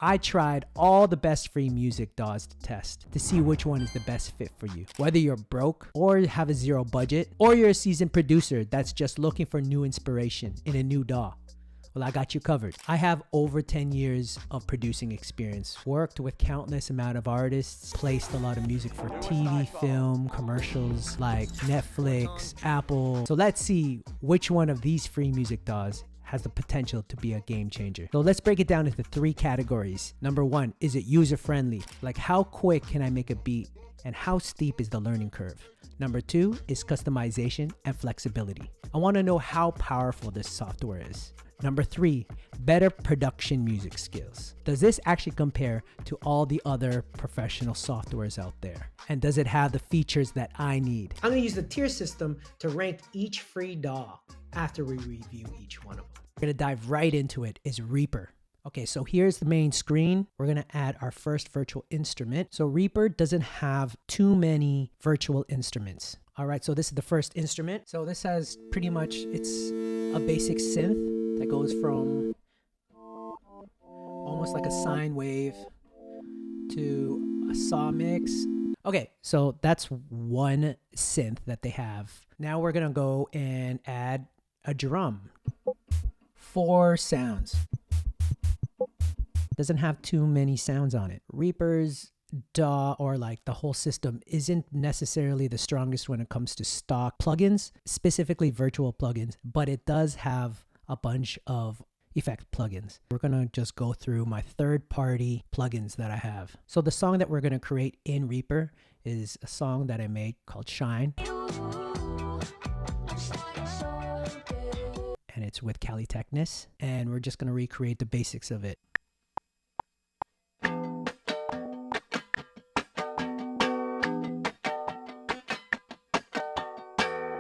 I tried all the best free music DAWs to test to see which one is the best fit for you. Whether you're broke or have a zero budget, or you're a seasoned producer that's just looking for new inspiration in a new DAW, well, I got you covered. I have over 10 years of producing experience, worked with countless amount of artists, placed a lot of music for TV, film, commercials like Netflix, Apple. So let's see which one of these free music DAWs has the potential to be a game changer. So let's break it down into 3 categories. Number 1, is it user friendly? Like how quick can I make a beat and how steep is the learning curve? Number 2 is customization and flexibility. I want to know how powerful this software is. Number 3, better production music skills. Does this actually compare to all the other professional softwares out there? And does it have the features that I need? I'm gonna use the tier system to rank each free DAW after we review each one of them. We're gonna dive right into it, is Reaper. Okay, so here's the main screen. We're gonna add our first virtual instrument. So Reaper doesn't have too many virtual instruments. All right, so this is the first instrument. So this has pretty much, it's a basic synth that goes from almost like a sine wave to a saw mix. Okay, so that's one synth that they have. Now we're gonna go and add a drum. 4 sounds. Doesn't have too many sounds on it. Reaper's DAW, or like the whole system, isn't necessarily the strongest when it comes to stock plugins, specifically virtual plugins, but it does have a bunch of effect plugins. We're gonna just go through my third-party plugins that I have. So the song that we're gonna create in Reaper is a song that I made called Shine. And it's with Cali Technis. And we're just gonna recreate the basics of it.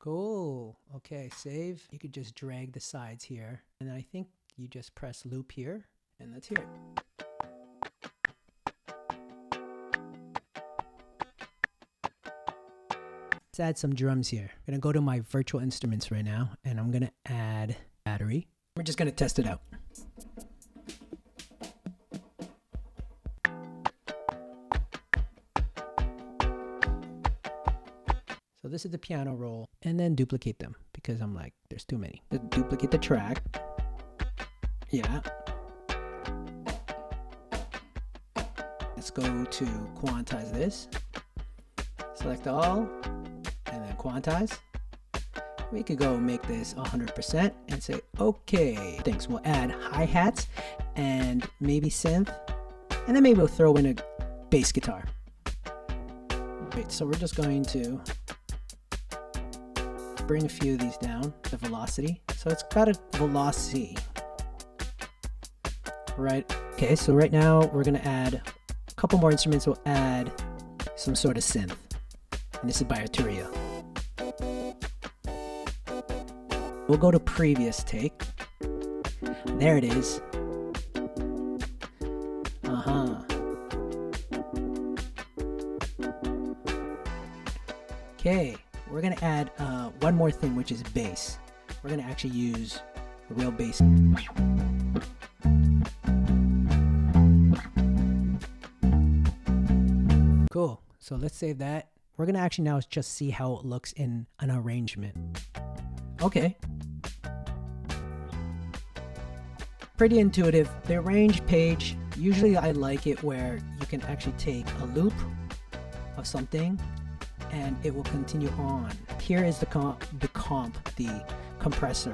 Cool. Okay, save. You could just drag the sides here. And I think you just press loop here, and let's hear it. Let's add some drums here. I'm gonna go to my virtual instruments right now, and I'm gonna add battery. We're just gonna test it out. So this is the piano roll, and then duplicate them because I'm like, there's too many. Duplicate the track. Yeah. Let's go to quantize this. Select all, and then quantize. We could go make this 100% and say, okay. Thanks, we'll add hi-hats and maybe synth, and then maybe we'll throw in a bass guitar. Great, so we're just going to bring a few of these down, the velocity. So it's got a velocity. Right, okay, so right now we're gonna add a couple more instruments. We'll add some sort of synth. And this is by Arturia. We'll go to previous take. There it is. Okay, we're gonna add one more thing, which is bass. We're gonna actually use a real bass. Cool, so let's save that. We're gonna actually now just see how it looks in an arrangement. Okay. Pretty intuitive. The arrange page, usually I like it where you can actually take a loop of something and it will continue on. Here is the compressor.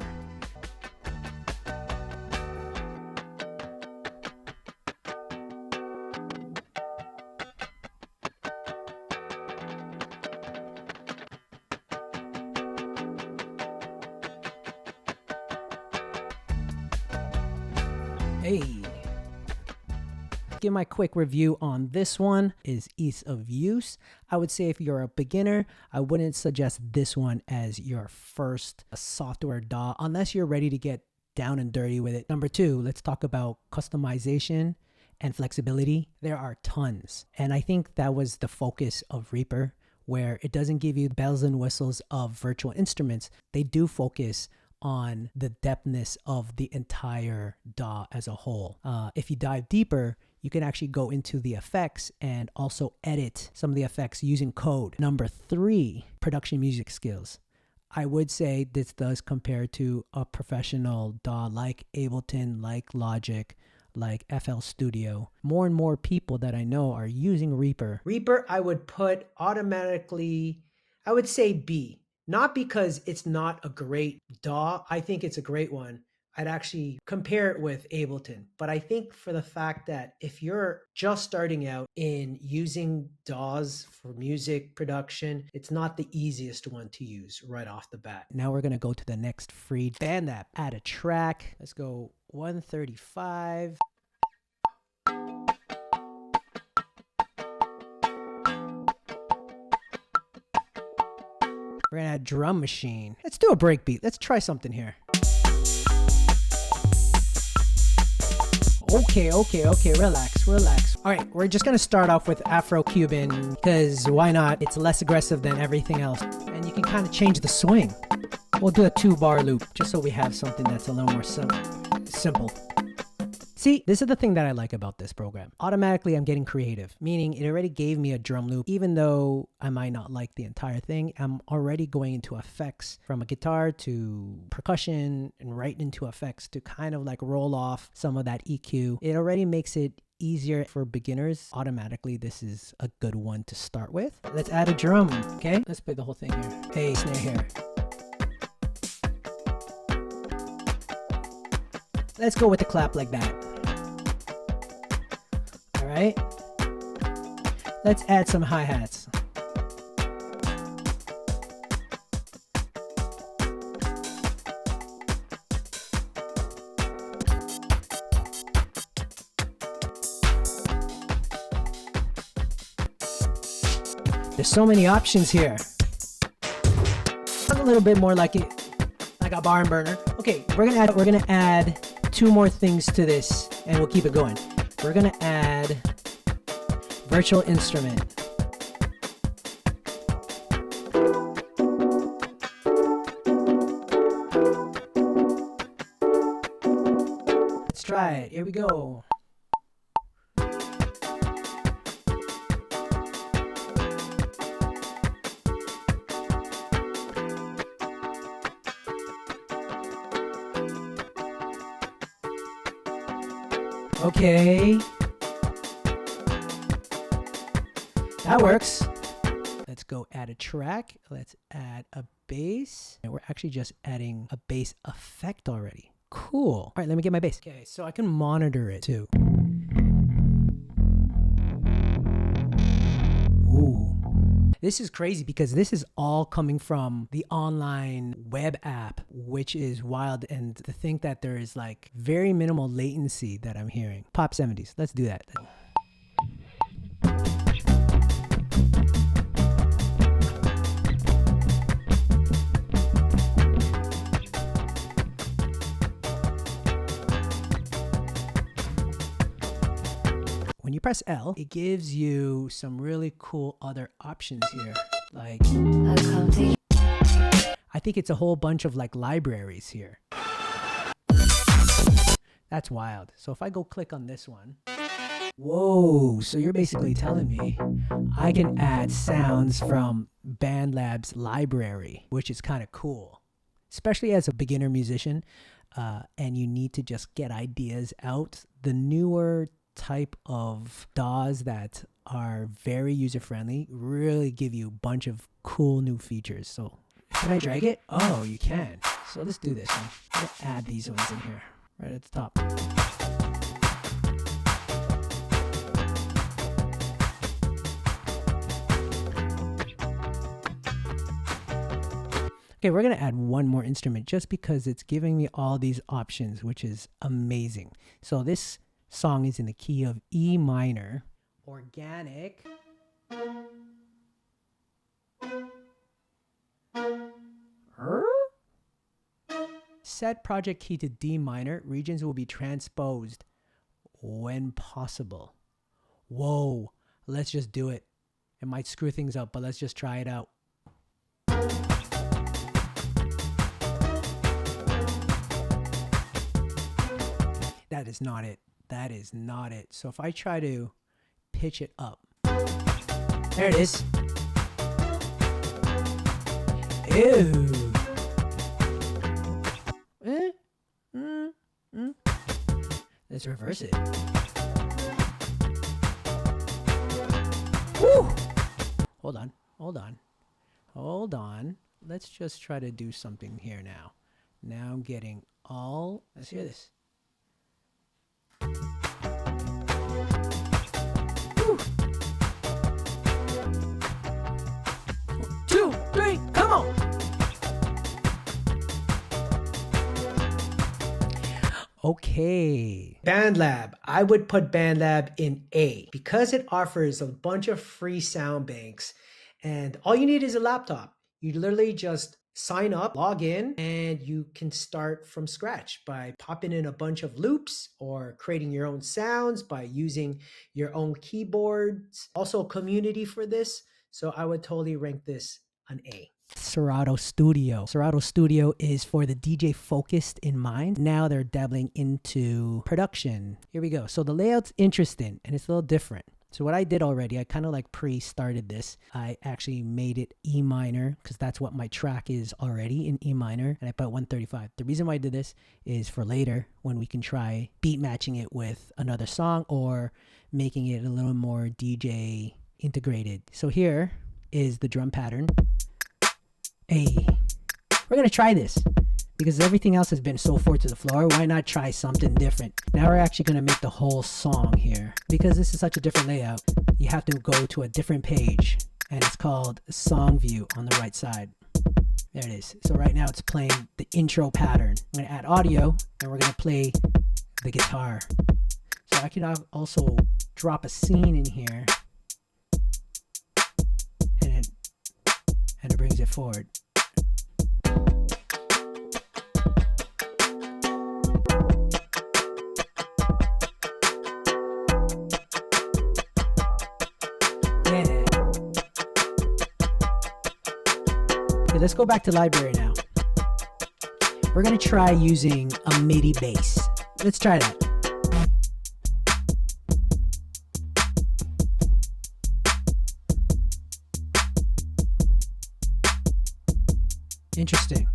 Hey, give my quick review on this one is ease of use. I would say if you're a beginner, I wouldn't suggest this one as your first software DAW unless you're ready to get down and dirty with it. Number 2, let's talk about customization and flexibility. There are tons, and I think that was the focus of Reaper, where it doesn't give you bells and whistles of virtual instruments. They do focus on the depthness of the entire DAW as a whole. If you dive deeper, you can actually go into the effects and also edit some of the effects using code. Number 3, production music skills. I would say this does compare to a professional DAW like Ableton, like Logic, like FL Studio. More and more people that I know are using Reaper. Reaper, I would put automatically, I would say B. Not because it's not a great DAW. I think it's a great one. I'd actually compare it with Ableton. But I think for the fact that if you're just starting out in using DAWs for music production, it's not the easiest one to use right off the bat. Now we're going to go to the next free Bandlab. Add a track. Let's go 135. We're going to add drum machine. Let's do a breakbeat. Let's try something here. Okay, relax. All right, we're just gonna start off with Afro-Cuban because why not? It's less aggressive than everything else. And you can kind of change the swing. We'll do a 2-bar loop just so we have something that's a little more simple. See, this is the thing that I like about this program. Automatically, I'm getting creative, meaning it already gave me a drum loop. Even though I might not like the entire thing, I'm already going into effects from a guitar to percussion and right into effects to kind of like roll off some of that EQ. It already makes it easier for beginners. Automatically, this is a good one to start with. Let's add a drum, okay? Let's play the whole thing here. Hey, snare here. Let's go with the clap like that. All right. Let's add some hi-hats. There's so many options here. A little bit more like a barn burner. Okay, we're gonna add 2 more things to this, and we'll keep it going. We're gonna add virtual instrument. Let's try it. Here we go. Okay. That works. Let's go add a track. Let's add a bass. And we're actually just adding a bass effect already. Cool. All right, let me get my bass. Okay, so I can monitor it too. Ooh. This is crazy because this is all coming from the online web app, which is wild. And to think that there is like very minimal latency that I'm hearing. Pop 70s. Let's do that. When you press L, it gives you some really cool other options here. Like, I think it's a whole bunch of like libraries here. That's wild. So if I go click on this one, whoa, so you're basically telling me I can add sounds from Bandlab's library, which is kind of cool, especially as a beginner musician, and you need to just get ideas out. The newer type of DAWs that are very user-friendly really give you a bunch of cool new features. So can I drag it? Oh, you can. So let's do this one. Let's add these ones in here right at the top. Okay, we're gonna add one more instrument just because it's giving me all these options, which is amazing. So this song is in the key of E minor, organic. Set project key to D minor. Regions will be transposed when possible. Whoa, let's just do it. It might screw things up, but let's just try it out. That is not it. that is not it. So if I try to pitch it up, there it is. Ew. Let's reverse it. Woo! Hold on. Let's just try to do something here now. Now I'm getting all, let's hear this. Woo! 1, 2, 3, come on! Okay. Bandlab. I would put Bandlab in A because it offers a bunch of free sound banks and all you need is a laptop. You literally just sign up, log in, and you can start from scratch by popping in a bunch of loops or creating your own sounds by using your own keyboards. Also a community for this. So I would totally rank this an A. Serato Studio. Serato Studio is for the DJ focused in mind. Now they're dabbling into production. Here we go. So the layout's interesting and it's a little different. So what I did already, I kind of like pre-started this. I actually made it E minor because that's what my track is already in E minor. And I put 135. The reason why I did this is for later when we can try beat matching it with another song or making it a little more DJ integrated. So here is the drum pattern. Hey, we're gonna try this because everything else has been so forward to the floor. Why not try something different? Now we're actually gonna make the whole song here because this is such a different layout. You have to go to a different page and it's called Song View on the right side. There it is. So right now it's playing the intro pattern. I'm gonna add audio and we're gonna play the guitar. So I can also drop a scene in here and it brings it forward. Yeah. Okay, let's go back to library now. We're gonna try using a MIDI bass. Let's try that. Interesting.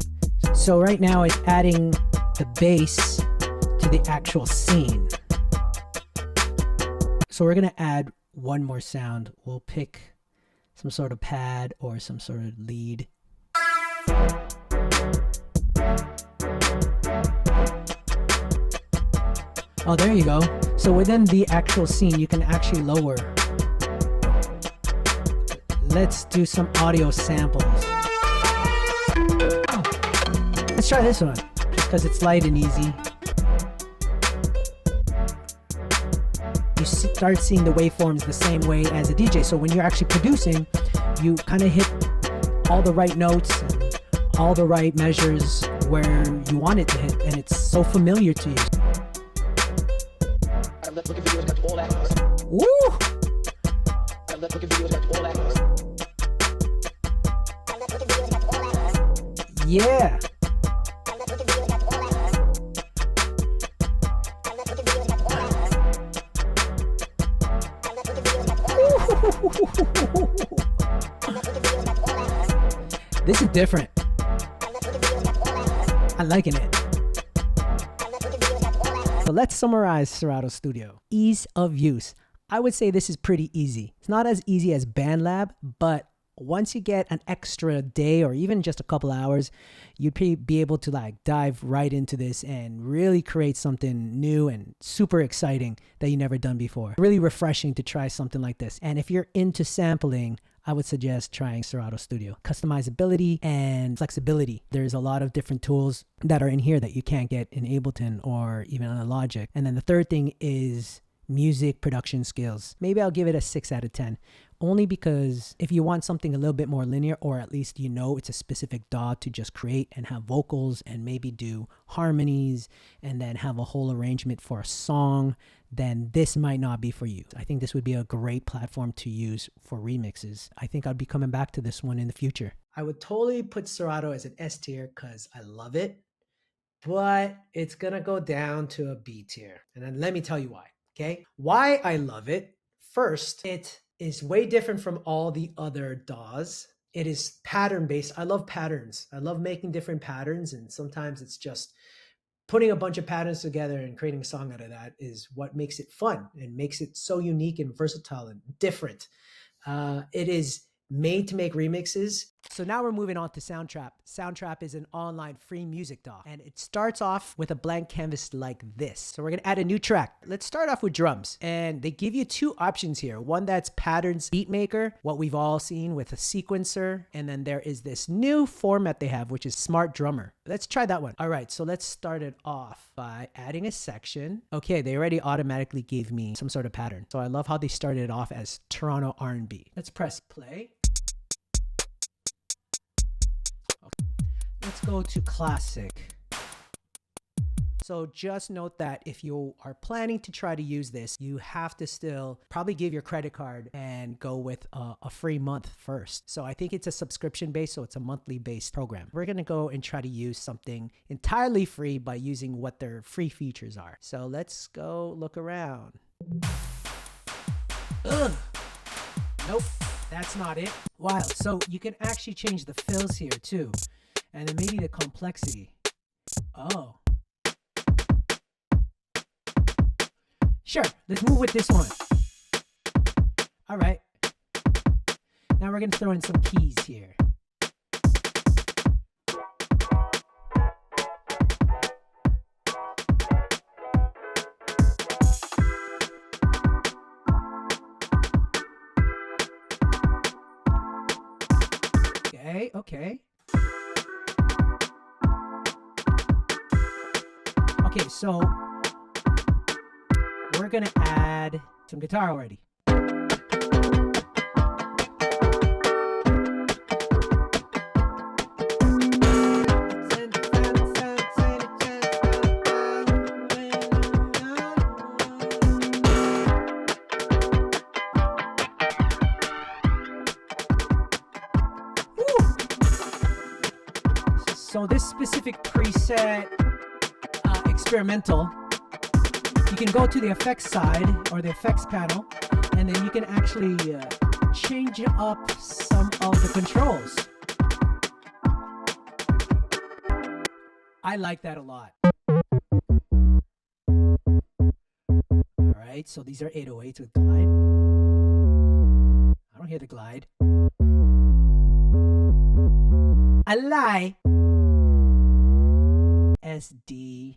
So right now it's adding the bass to the actual scene. So we're gonna add one more sound. We'll pick some sort of pad or some sort of lead. Oh, there you go. So within the actual scene, you can actually lower. Let's do some audio samples. Let's try this one, just because it's light and easy. You start seeing the waveforms the same way as a DJ. So when you're actually producing, you kind of hit all the right notes and all the right measures where you want it to hit, and it's so familiar to you. Woo! Yeah. This is different. I'm liking it. So let's summarize Serato Studio. Ease of use. I would say this is pretty easy. It's not as easy as Bandlab, but once you get an extra day or even just a couple hours, you'd be able to like dive right into this and really create something new and super exciting that you never done before. Really refreshing to try something like this. And if you're into sampling, I would suggest trying Serato Studio. Customizability and flexibility. There's a lot of different tools that are in here that you can't get in Ableton or even on Logic. And then the third thing is music production skills. Maybe I'll give it a 6 out of 10. Only because if you want something a little bit more linear, or at least you know it's a specific DAW to just create and have vocals and maybe do harmonies and then have a whole arrangement for a song, then this might not be for you. I think this would be a great platform to use for remixes. I think I'd be coming back to this one in the future. I would totally put Serato as an S tier because I love it. but it's gonna go down to a B tier. And then let me tell you why. Okay. Why I love it. First, it is way different from all the other DAWs. It is pattern based. I love patterns. I love making different patterns. And sometimes it's just putting a bunch of patterns together and creating a song out of that is what makes it fun and makes it so unique and versatile and different. It is made to make remixes. So now we're moving on to Soundtrap. Soundtrap is an online free music DAW, and it starts off with a blank canvas like this. So we're gonna add a new track. Let's start off with drums, and they give you two options here. One that's patterns beatmaker, what we've all seen with a sequencer, and then there is this new format they have, which is smart drummer. Let's try that one. All right, so let's start it off by adding a section. Okay, they already automatically gave me some sort of pattern. So I love how they started it off as Toronto R&B. Let's press play. Let's go to classic. So just note that if you are planning to try to use this, you have to still probably give your credit card and go with a free month first. So I think it's a subscription based, so it's a monthly based program. We're gonna go and try to use something entirely free by using what their free features are. So let's go look around. Ugh. Nope, that's not it. Wow, so you can actually change the fills here too. And then maybe the complexity. Oh. Sure, let's move with this one. All right. Now we're gonna throw in some keys here. Okay. Okay, so we're gonna add some guitar already. So this specific preset, experimental, you can go to the effects side or the effects panel, and then you can actually change up some of the controls. I like that a lot. All right, so these are 808s with glide. I don't hear the glide. I lie. SDGHJ.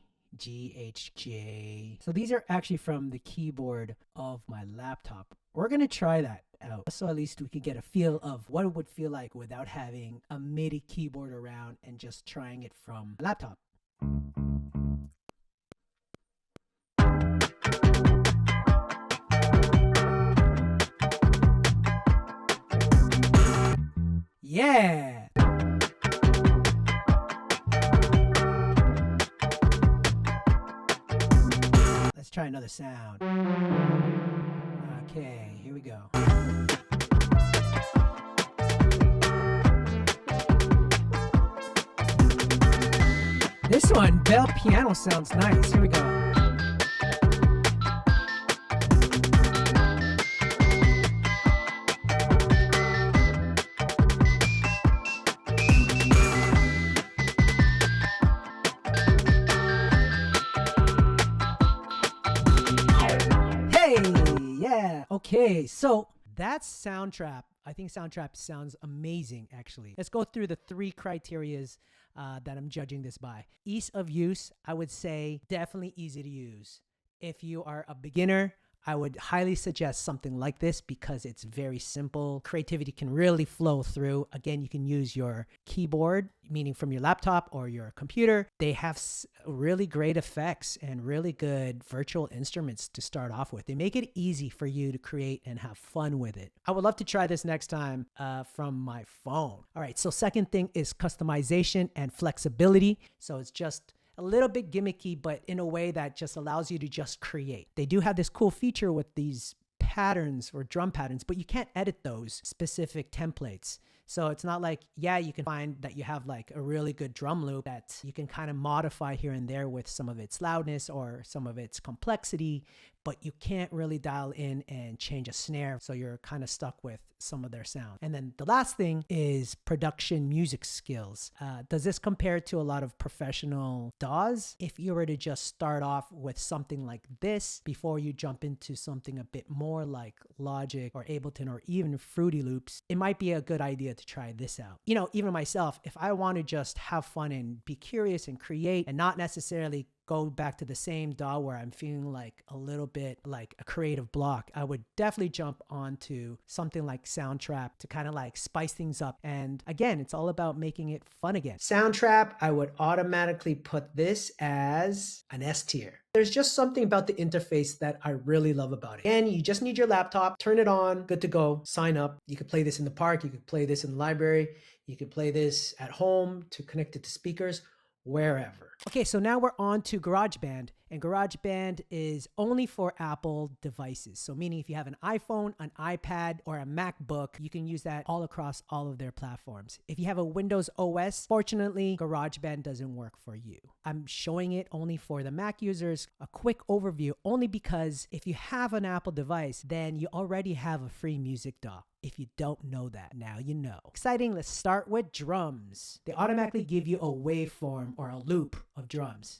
So these are actually from the keyboard of my laptop. We're gonna try that out, so at least we could get a feel of what it would feel like without having a MIDI keyboard around and just trying it from a laptop. Yeah. Let's try another sound. Okay, here we go. This one, bell piano sounds nice. Here we go. Okay, so that's Soundtrap. I think Soundtrap sounds amazing, actually. Let's go through the three criterias that I'm judging this by. Ease of use, I would say definitely easy to use. If you are a beginner, I would highly suggest something like this because it's very simple. Creativity can really flow through. Again, you can use your keyboard, meaning from your laptop or your computer. They have really great effects and really good virtual instruments to start off with. They make it easy for you to create and have fun with it. I would love to try this next time from my phone. All right, so second thing is customization and flexibility. So it's just a little bit gimmicky, but in a way that just allows you to just create. They do have this cool feature with these patterns or drum patterns, but you can't edit those specific templates. So it's not like, yeah, you can find that you have like a really good drum loop that you can kind of modify here and there with some of its loudness or some of its complexity, but you can't really dial in and change a snare. So you're kind of stuck with some of their sound. And then the last thing is production music skills. Does this compare to a lot of professional DAWs? If you were to just start off with something like this before you jump into something a bit more like Logic or Ableton or even Fruity Loops, it might be a good idea to try this out. You know, even myself, if I want to just have fun and be curious and create and not necessarily go back to the same DAW where I'm feeling like a little bit like a creative block, I would definitely jump onto something like Soundtrap to kind of like spice things up. And again, it's all about making it fun again. Soundtrap, I would automatically put this as an S tier. There's just something about the interface that I really love about it. And you just need your laptop, turn it on, good to go, sign up. You could play this in the park, you could play this in the library, you could play this at home to connect it to speakers, wherever. Okay, so now we're on to GarageBand, and GarageBand is only for Apple devices. So meaning if you have an iPhone, an iPad, or a MacBook, you can use that all across all of their platforms. If you have a Windows OS, fortunately, GarageBand doesn't work for you. I'm showing it only for the Mac users. A quick overview, only because if you have an Apple device, then you already have a free music DAW. If you don't know that, now you know. Exciting, let's start with drums. They automatically give you a waveform or a loop of drums.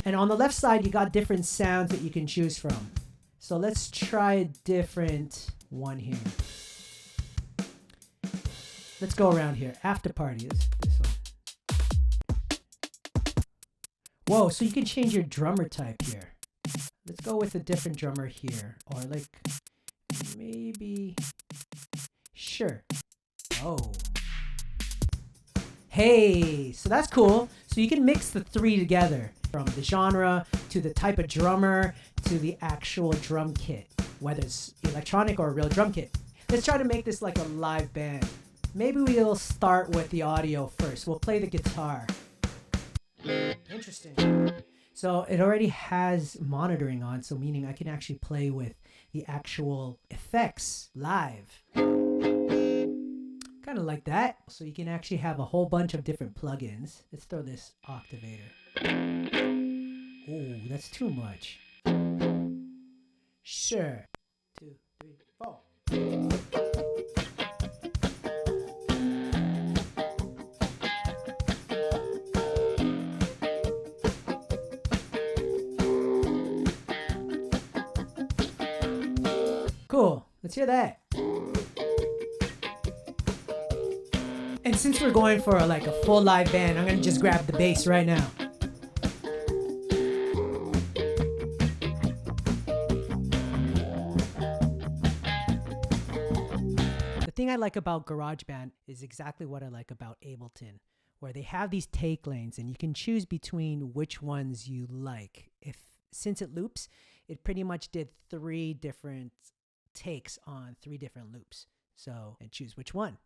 And on the left side, you got different sounds that you can choose from. So let's try a different one here. Let's go around here. After party is this one. Whoa, so you can change your drummer type here. Let's go with a different drummer here. Or like, maybe, sure. Oh. Hey, so that's cool. So you can mix the three together, from the genre to the type of drummer to the actual drum kit, whether it's electronic or a real drum kit. Let's try to make this like a live band. Maybe we'll start with the audio first. We'll play the guitar. Interesting. So it already has monitoring on, so meaning I can actually play with the actual effects live. Kind of like that. So you can actually have a whole bunch of different plugins. Let's throw this octavator. Oh, that's too much. Sure. 2, 3, 4. Cool. Let's hear that. And since we're going for like a full live band, I'm gonna just grab the bass right now. The thing I like about GarageBand is exactly what I like about Ableton, where they have these take lanes and you can choose between which ones you like. Since it loops, it pretty much did 3 different takes on 3 different loops. So, and choose which one.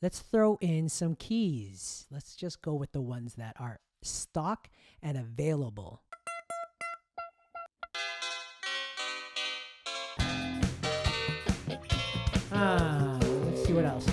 Let's throw in some keys. Let's just go with the ones that are stock and available. Let's see what else.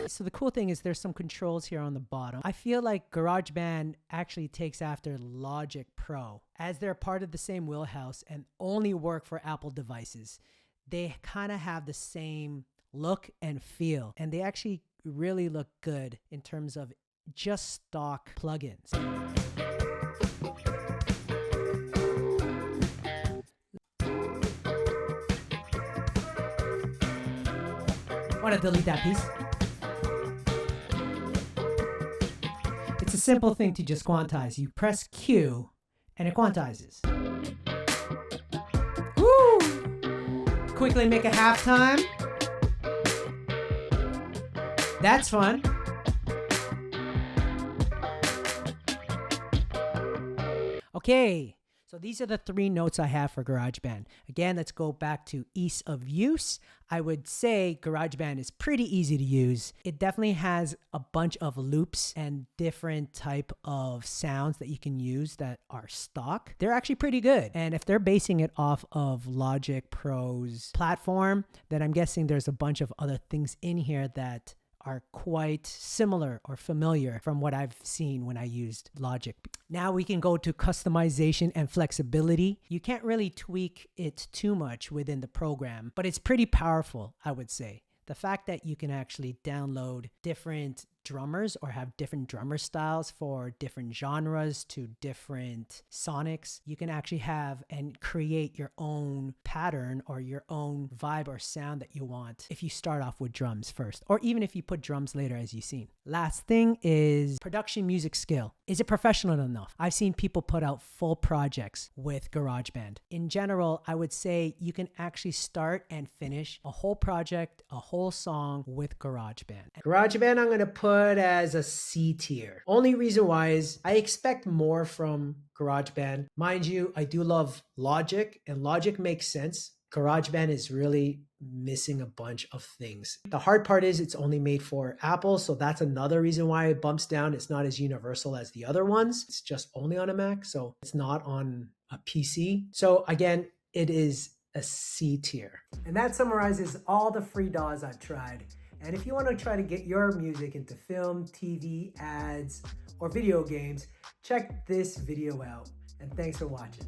So the cool thing is there's some controls here on the bottom. I feel like GarageBand actually takes after Logic Pro, as they're part of the same wheelhouse and only work for Apple devices. They kind of have the same look and feel, and they actually really look good in terms of just stock plugins. I want to delete that piece. It's a simple thing to just quantize. You press Q and it quantizes. Woo! Quickly make a halftime. That's fun. Okay, so So these are the 3 notes I have for GarageBand. Again, let's go back to ease of use. I would say GarageBand is pretty easy to use. It definitely has a bunch of loops and different type of sounds that you can use that are stock. They're actually pretty good. And if they're basing it off of Logic Pro's platform, then I'm guessing there's a bunch of other things in here that are quite similar or familiar from what I've seen when I used Logic. Now we can go to customization and flexibility. You can't really tweak it too much within the program, but it's pretty powerful, I would say. The fact that you can actually download different drummers or have different drummer styles for different genres to different sonics. You can actually have and create your own pattern or your own vibe or sound that you want if you start off with drums first, or even if you put drums later, as you've seen. Last thing is production music skill. Is it professional enough? I've seen people put out full projects with GarageBand. In general, I would say you can actually start and finish a whole project, a whole song with GarageBand. GarageBand, I'm going to put as a C tier. Only reason why is I expect more from GarageBand. Mind you, I do love Logic, and Logic makes sense. GarageBand is really missing a bunch of things. The hard part is it's only made for Apple, so that's another reason why it bumps down. It's not as universal as the other ones. It's just only on a Mac, so it's not on a PC. So again, it is a C tier. And that summarizes all the free DAWs I've tried. And if you want to try to get your music into film, TV, ads, or video games, check this video out. And thanks for watching.